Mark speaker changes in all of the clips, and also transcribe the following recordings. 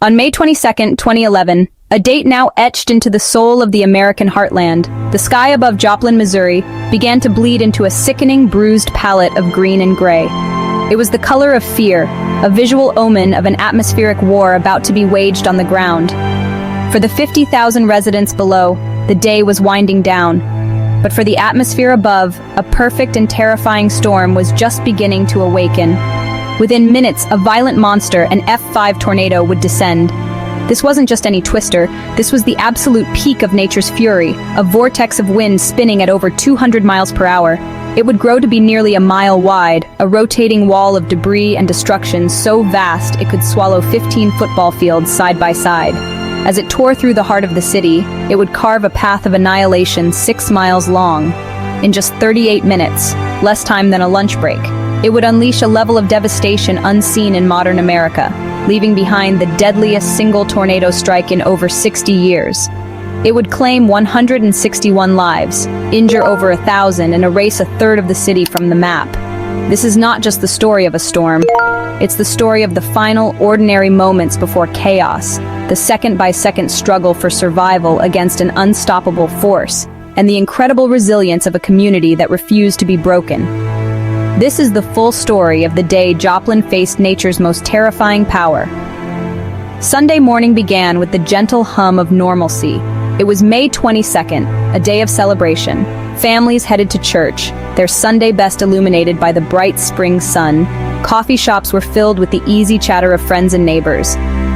Speaker 1: On May 22, 2011, a date now etched into the soul of the American heartland, the sky above Joplin, Missouri, began to bleed into a sickening, bruised palette of green and gray. It was the color of fear, a visual omen of an atmospheric war about to be waged on the ground. For the 50,000 residents below, the day was winding down. But for the atmosphere above, a perfect and terrifying storm was just beginning to awaken. Within minutes, a violent monster, an F5 tornado, would descend. This wasn't just any twister, this was the absolute peak of nature's fury, a vortex of wind spinning at over 200 miles per hour. It would grow to be nearly a mile wide, a rotating wall of debris and destruction so vast it could swallow 15 football fields side by side. As it tore through the heart of the city, it would carve a path of annihilation 6 miles long. In just 38 minutes, less time than a lunch break, it would unleash a level of devastation unseen in modern America, leaving behind the deadliest single tornado strike in over 60 years. It would claim 161 lives, injure over 1,000, and erase a third of the city from the map. This is not just the story of a storm. It's the story of the final, ordinary moments before chaos, the second-by-second struggle for survival against an unstoppable force, and the incredible resilience of a community that refused to be broken. This is the full story of the day Joplin faced nature's most terrifying power. Sunday morning began with the gentle hum of normalcy. It was May 22nd, a day of celebration. Families headed to church, their Sunday best illuminated by the bright spring sun. Coffee shops were filled with the easy chatter of friends and neighbors.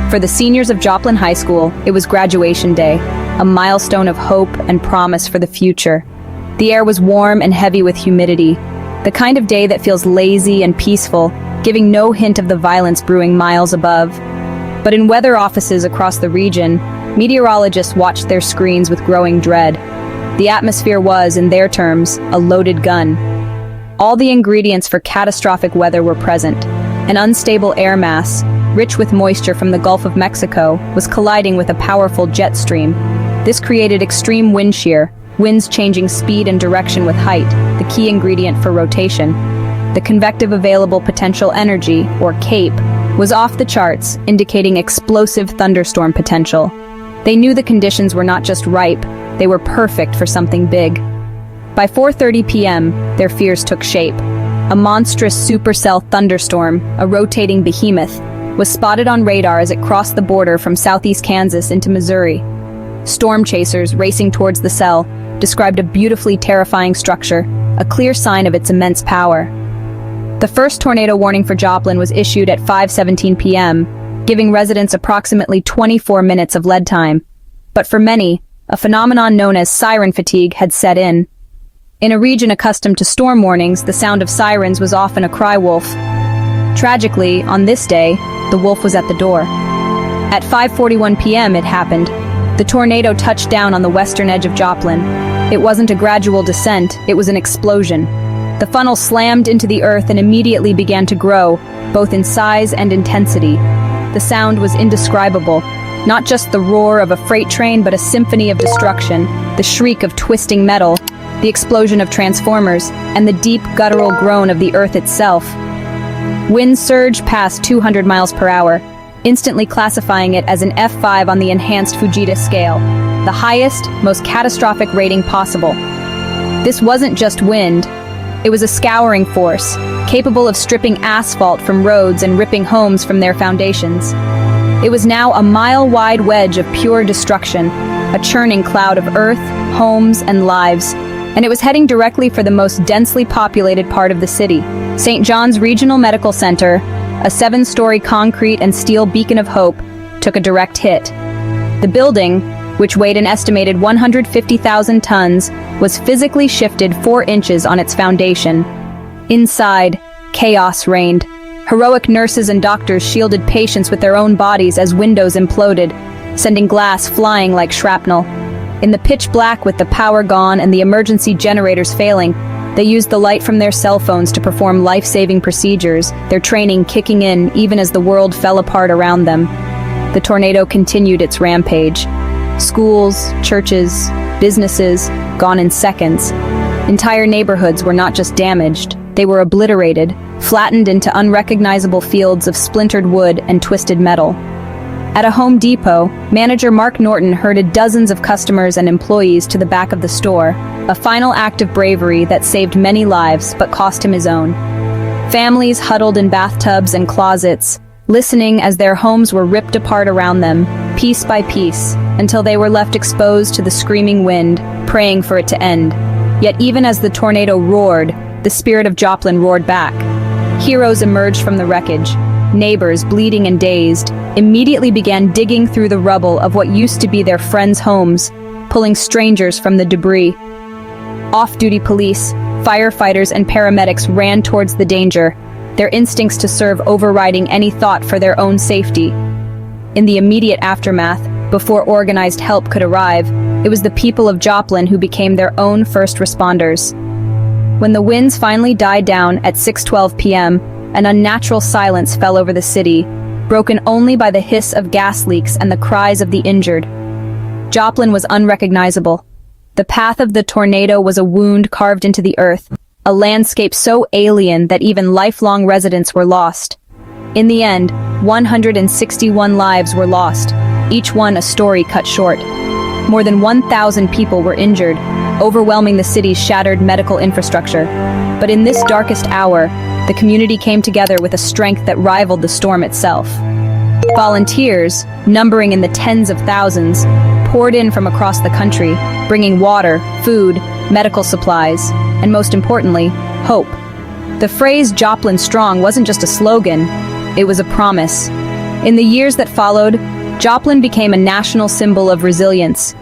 Speaker 1: For the seniors of Joplin High School, it was graduation day, a milestone of hope and promise for the future. The air was warm and heavy with humidity, the kind of day that feels lazy and peaceful, giving no hint of the violence brewing miles above. But in weather offices across the region, meteorologists watched their screens with growing dread. The atmosphere was, in their terms, a loaded gun. All the ingredients for catastrophic weather were present. An unstable air mass, rich with moisture from the Gulf of Mexico, was colliding with a powerful jet stream. This created extreme wind shear, winds changing speed and direction with height, the key ingredient for rotation. The convective available potential energy, or CAPE, was off the charts, indicating explosive thunderstorm potential. They knew the conditions were not just ripe, they were perfect for something big. By 4:30 p.m., their fears took shape. A monstrous supercell thunderstorm, a rotating behemoth, was spotted on radar as it crossed the border from southeast Kansas into Missouri. Storm chasers racing towards the cell described a beautifully terrifying structure, a clear sign of its immense power. The first tornado warning for Joplin was issued at 5:17 p.m., giving residents approximately 24 minutes of lead time. But for many, a phenomenon known as siren fatigue had set in. In a region accustomed to storm warnings, the sound of sirens was often a cry wolf. Tragically, on this day, the wolf was at the door. At 5:41 p.m. it happened. The tornado touched down on the western edge of Joplin. It wasn't a gradual descent, it was an explosion. The funnel slammed into the earth and immediately began to grow, both in size and intensity. The sound was indescribable, not just the roar of a freight train, but a symphony of destruction, the shriek of twisting metal, the explosion of transformers, and the deep guttural groan of the earth itself. Winds surged past 200 miles per hour, instantly classifying it as an F5 on the enhanced Fujita scale, the highest, most catastrophic rating possible. This wasn't just wind, it was a scouring force, capable of stripping asphalt from roads and ripping homes from their foundations. It was now a mile-wide wedge of pure destruction, a churning cloud of earth, homes, and lives, and it was heading directly for the most densely populated part of the city. St. John's Regional Medical Center, a 7-story concrete and steel beacon of hope, took a direct hit. The building, which weighed an estimated 150,000 tons, was physically shifted 4 inches on its foundation. Inside, chaos reigned. Heroic nurses and doctors shielded patients with their own bodies as windows imploded, sending glass flying like shrapnel. In the pitch black, with the power gone and the emergency generators failing, they used the light from their cell phones to perform life-saving procedures, their training kicking in even as the world fell apart around them. The tornado continued its rampage. Schools, churches, businesses, gone in seconds. Entire neighborhoods were not just damaged, they were obliterated, flattened into unrecognizable fields of splintered wood and twisted metal. At a Home Depot, manager Mark Norton herded dozens of customers and employees to the back of the store, a final act of bravery that saved many lives but cost him his own. Families huddled in bathtubs and closets, listening as their homes were ripped apart around them, piece by piece, until they were left exposed to the screaming wind, praying for it to end. Yet even as the tornado roared, the spirit of Joplin roared back. Heroes emerged from the wreckage. Neighbors, bleeding and dazed, immediately began digging through the rubble of what used to be their friends' homes, pulling strangers from the debris. Off-duty police, firefighters, and paramedics ran towards the danger, their instincts to serve overriding any thought for their own safety. In the immediate aftermath, before organized help could arrive, it was the people of Joplin who became their own first responders. When the winds finally died down at 6:12 p.m., an unnatural silence fell over the city, broken only by the hiss of gas leaks and the cries of the injured. Joplin was unrecognizable. The path of the tornado was a wound carved into the earth, a landscape so alien that even lifelong residents were lost. In the end, 161 lives were lost, each one a story cut short. More than 1,000 people were injured, overwhelming the city's shattered medical infrastructure. But in this darkest hour, the community came together with a strength that rivaled the storm itself. Volunteers, numbering in the tens of thousands, poured in from across the country, bringing water, food, medical supplies, and most importantly, hope. The phrase "Joplin Strong" wasn't just a slogan, it was a promise. In the years that followed, Joplin became a national symbol of resilience.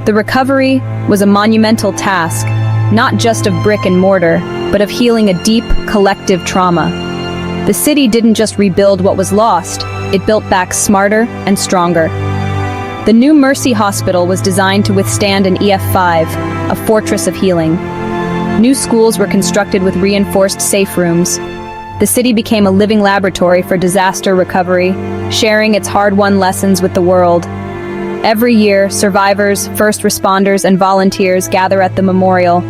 Speaker 1: The recovery was a monumental task, not just of brick and mortar, but of healing a deep, collective trauma. The city didn't just rebuild what was lost, it built back smarter and stronger. The new Mercy Hospital was designed to withstand an EF5, a fortress of healing. New schools were constructed with reinforced safe rooms. The city became a living laboratory for disaster recovery, sharing its hard-won lessons with the world. Every year, survivors, first responders, and volunteers gather at the memorial.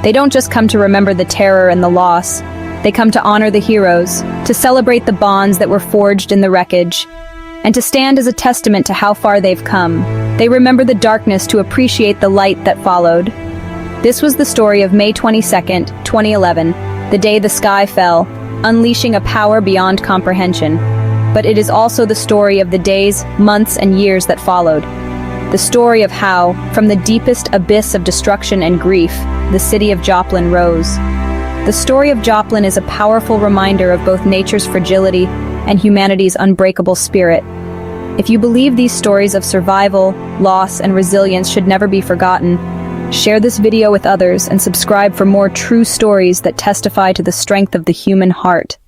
Speaker 1: They don't just come to remember the terror and the loss. They come to honor the heroes, to celebrate the bonds that were forged in the wreckage, and to stand as a testament to how far they've come. They remember the darkness to appreciate the light that followed. This was the story of May 22nd, 2011, the day the sky fell, unleashing a power beyond comprehension. But it is also the story of the days, months, and years that followed. The story of how, from the deepest abyss of destruction and grief, the city of Joplin rose. The story of Joplin is a powerful reminder of both nature's fragility and humanity's unbreakable spirit. If you believe these stories of survival, loss, and resilience should never be forgotten, share this video with others and subscribe for more true stories that testify to the strength of the human heart.